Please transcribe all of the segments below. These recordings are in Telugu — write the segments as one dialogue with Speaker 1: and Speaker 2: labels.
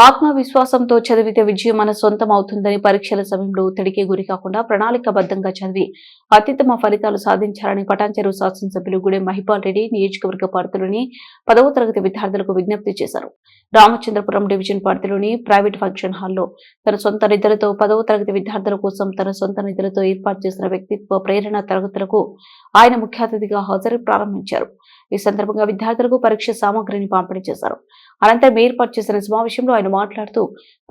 Speaker 1: ఆత్మవిశ్వాసంతో చదివితే విజయం మన సొంతం అవుతుందని పరీక్షల సమయంలో ఒత్తిడికి గురికాకుండా ప్రణాళికాబద్ధంగా చదివి అత్యుత్తమ ఫలితాలు సాధించాలని పటాన్చెరు శాసనసభ్యులు గూడెం మహిపాల్ రెడ్డి నియోజకవర్గ పరిధిలోని 10వ తరగతి విద్యార్థులకు విజ్ఞప్తి చేశారు. రామచంద్రపురం డివిజన్ పరిధిలోని ప్రైవేట్ ఫంక్షన్ హాల్లో తన సొంత నిధులతో 10వ తరగతి విద్యార్థుల కోసం తన సొంత నిధులతో ఏర్పాటు చేసిన వ్యక్తిత్వ ప్రేరణ తరగతులకు ఆయన ముఖ్య అతిథిగా హాజరు ప్రారంభించారు. ఈ సందర్భంగా విద్యార్థులకు పరీక్ష సామగ్రిని పంపిణీ చేశారు. అనంతరం ఏర్పాటు చేసిన సమావేశంలో ఆయన మాట్లాడుతూ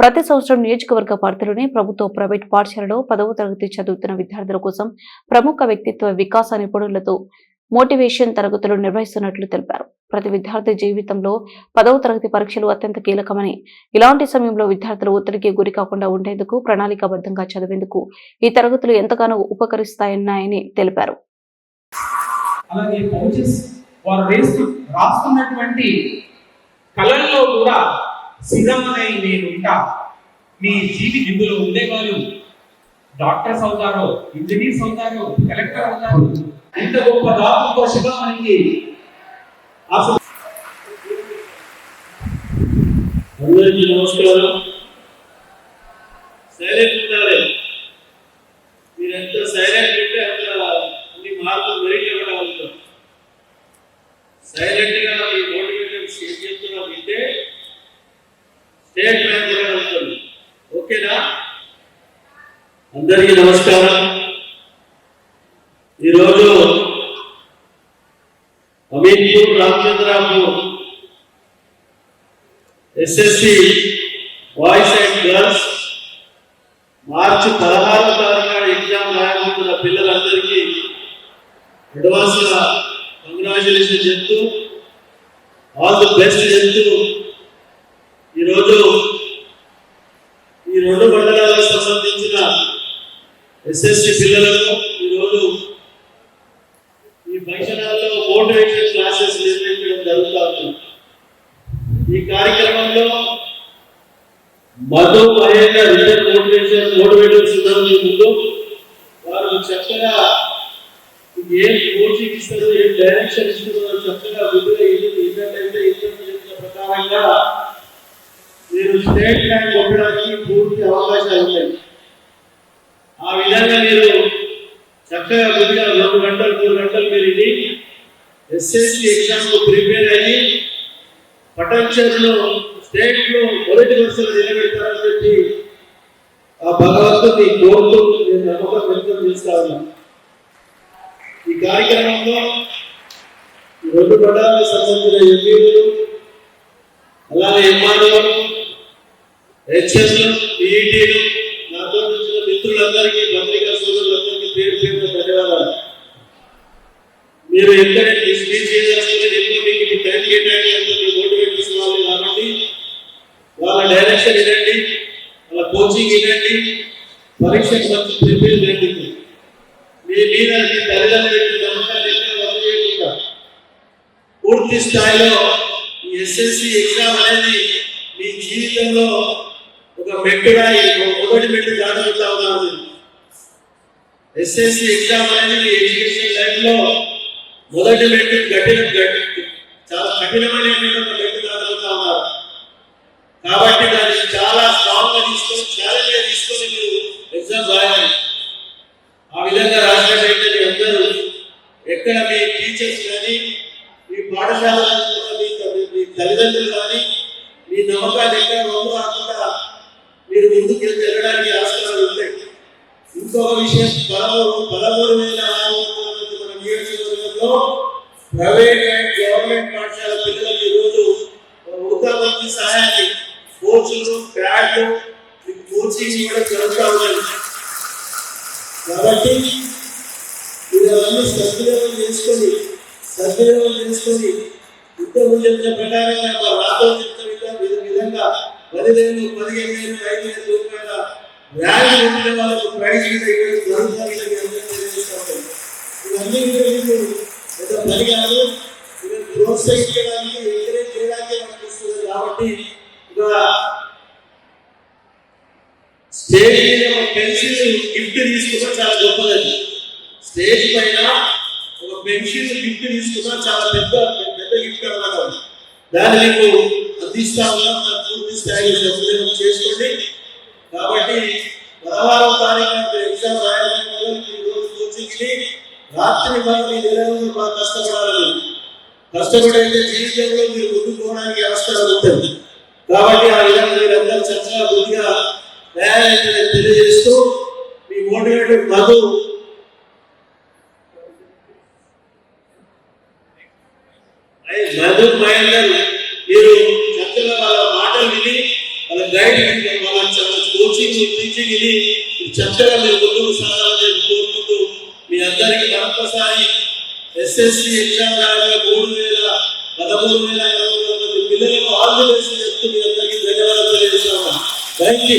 Speaker 1: ప్రతి సంవత్సరం నియోజకవర్గ పరిధిలోని ప్రభుత్వ ప్రైవేట్ పాఠశాలలో 10వ తరగతి చదువుతున్న విద్యార్థుల కోసం ప్రముఖ వ్యక్తిత్వ వికాస నిపుణులతో మోటివేషన్ తరగతులు నిర్వహిస్తున్నట్లు తెలిపారు. ప్రతి విద్యార్థి జీవితంలో 10వ తరగతి పరీక్షలు అత్యంత కీలకమని, ఇలాంటి సమయంలో విద్యార్థులు ఒత్తిడికి గురి కాకుండా ఉండేందుకు ప్రణాళికాబద్ధంగా చదివేందుకు ఈ తరగతులు ఎంతగానో ఉపకరిస్తాయని తెలిపారు.
Speaker 2: కళల్లో కూడా సిద్ధమై నేనుంటా. మీ జీవితం ఇందులో ఉండేవారు డాక్టర్స్ అవుతారో, ఇంజనీర్స్ అవుతారో, కలెక్టర్ అవుతారు. ఇంత గొప్ప దాతృత్వ శిఖరానికి
Speaker 3: అందరికీ నమస్కారం. సైలెంట్ ఉండాలి. మీరు ఎంత సైలెంట్ ఉంటే అంత అన్ని మార్పులు మెరుగు ఇవ్వగలుగుతారు. సైలెంట్ గా మీ మోటివేషన్ ఏం చెప్తున్నా వింటే స్టేట్ ర్యాంక్ ఇవ్వగలుగుతుంది. ఓకేనా? అందరికీ నమస్కారం. ఈరోజు Ameenpur Ramachandrapur SSC boys and girls మార్చి 16వ తారీఖున ఎగ్జామ్ రాయబోతున్న పిల్లలందరికీ అడ్వాన్స్ గా కంగ్రాచులేషన్ చెప్తూ ఆల్ ది బెస్ట్ చెప్తూ ఈరోజు ఈ 2 మండలాలకు సంబంధించిన ఎస్ఎస్సి పిల్లలకు ఈరోజు ఈ ఫంక్షనాల్లో మోటివేషన్ క్లాసెస్ నిర్వహించడం జరుగుతుంది. ఈ కార్యక్రమంలో మధు మహేంద్ర రిటర్న్ మోటివేటర్స్ ఉన్నారు. ముందు వారు చక్కగా ఏం కోచింగ్ ఇస్తారు, ఏం డైరెక్షన్ ఇస్తున్నారో చక్కగా విధులు ఏంటంటే చేసిన ప్రకారంగా మీరు స్టేట్ ర్యాంక్ కొట్టడానికి పూర్తి అవకాశాలు ఉన్నాయి. ఆ విధంగా మీరు చక్కగా విధిగా 2 గంటలు 3 గంటలు మీరు ఇది ఎస్ఎస్సి ఎగ్జామ్ కు ప్రిపేర్ అయ్యి పటాన్చెరులో స్టేట్ లో మొదటి వరుసలో నిలబెడతారని చెప్పి ఆ భగవంతుని కోరుతూ నేను నమ్మకం వ్యక్తం చేస్తా ఉన్నాను. ఈ కార్యక్రమంలో 2 మండలాలకు సంబంధించిన ఎంపీలు, అలాగే ఎంఆర్ఓలు, హెచ్ఎంలు, ఈఈటీలు, నాతో వచ్చిన మిత్రులందరికీ, పత్రికా సోదరులందరికీ పేరు పేరున ధన్యవాదాలు. మీరు ఎక్కడైతే స్పీచ్ చేయాల్సింది మీకు టైం కేటాయించి మోటివేట్ చేసుకోవాలి కాబట్టి వాళ్ళ డైరెక్షన్ వినండి, వాళ్ళ కోచింగ్ వినండి, పరీక్షకు మంచి ప్రిపేర్ చేయండి. మీ మీద మీ తల్లిదండ్రులు నమ్మకాన్ని వదిలేయకుండా పూర్తి స్థాయిలో ఈ ఎస్ఎస్సి ఎగ్జామ్ అనేది మీ జీవితంలో ఒక మెట్టుగా మొదటి మెట్టు దాటుకుంటా ఉన్నారు. ఎస్ఎస్సి ఎగ్జామ్ అనేది మీ ఎడ్యుకేషన్ లైఫ్ లో మొదటి మెట్టు చాలా కఠినమైన మెట్టు దాటుకుంటా ఉన్నారు. కాబట్టి దాన్ని చాలా స్ట్రాంగ్ గా తీసుకొని ఛాలెంజ్ గా తీసుకొని మీరు ఎగ్జామ్ రాయాలి. ఆ విధంగా రాసినట్లయితే అందరూ ఎక్కడ మీ టీచర్స్ కానీ, మీ పాఠశాల మీ తల్లిదండ్రులు కానీ మీ నమ్మకాన్ని ఎక్కడ వమ్ము కాకుండా మీరు ముందుకు వెళ్ళడానికి ఆస్కారాలు ఉంటాయి. ఇంకొక విషయం, 13,600 మన నియోజకవర్గంలో ప్రైవేట్ అండ్ గవర్నమెంట్ పాఠశాల పిల్లలకు ఈరోజు వృద్ధాప్తి సహాయాన్ని కోచ్లు, ప్యాడ్లు, కోచింగ్ ఇవ్వడం జరుగుతూ ఉన్నాయి. కాబట్టి ఇవన్నీ సద్వినియోగం చేసుకొని ఇంతకుముందు చెప్పిన ప్రకారంగా రాతో చెప్పిన విధంగా 10,000, 15,000, 5,000 రూపాయల ర్యాంక్ ఉండే వాళ్ళకు ప్రైజ్ ఇవ్వడం జరుగుతుంది. ఇవన్నీ మీకు ఒక పని కాదు, ప్రోత్సహించడానికి ఎంకరేజ్ చేయడానికి అనిపిస్తుంది. కాబట్టి ఒక స్టేజ్ మీద ఒక పెన్సిల్ గిఫ్ట్ తీసుకున్నా చాలా గొప్పదండి. స్టేజ్ పైన ఒక పెన్సిల్ గిఫ్ట్ తీసుకున్నా చాలా పెద్ద గిఫ్ట్ అన్నమాట. దాన్ని మీకు అందిస్తా ఉన్నాం. పూర్తి స్థాయిలో సద్వినియోగం చేసుకోండి. కాబట్టి 16వ తారీఖు ఎగ్జామ్ రాయడం వల్ల ఈ రోజు కోచింగ్ని రాత్రి పగలు 20 రోజులు బాగా కష్టపడైతే జీవితంలో మీరు ముందుకోవడానికి ఆస్కారం ఉంటుంది. కాబట్టి ఆ విధంగా మీరందరూ చక్కగా బుద్ధిగా తయారైతే తెలియజేస్తూ మీ మోటివేటెడ్ మధు మహేందర్ మీరు చక్కగా వాళ్ళ మాటలు విని వాళ్ళ గైడ్ వాళ్ళ కోచింగ్ టీచింగ్ విని చక్కగా మీరు ముందుకు సాగాలని కోరుకుంటూ మీ అందరికీ మరొకసారి ఎస్ఎస్సి ఎగ్జామ్ రాగా 13,000 పిల్లలకు ఆల్ ది బెస్ట్ చెప్తూ మీ అందరికీ ధన్యవాదాలు తెలియజేస్తున్నాను. Thank you.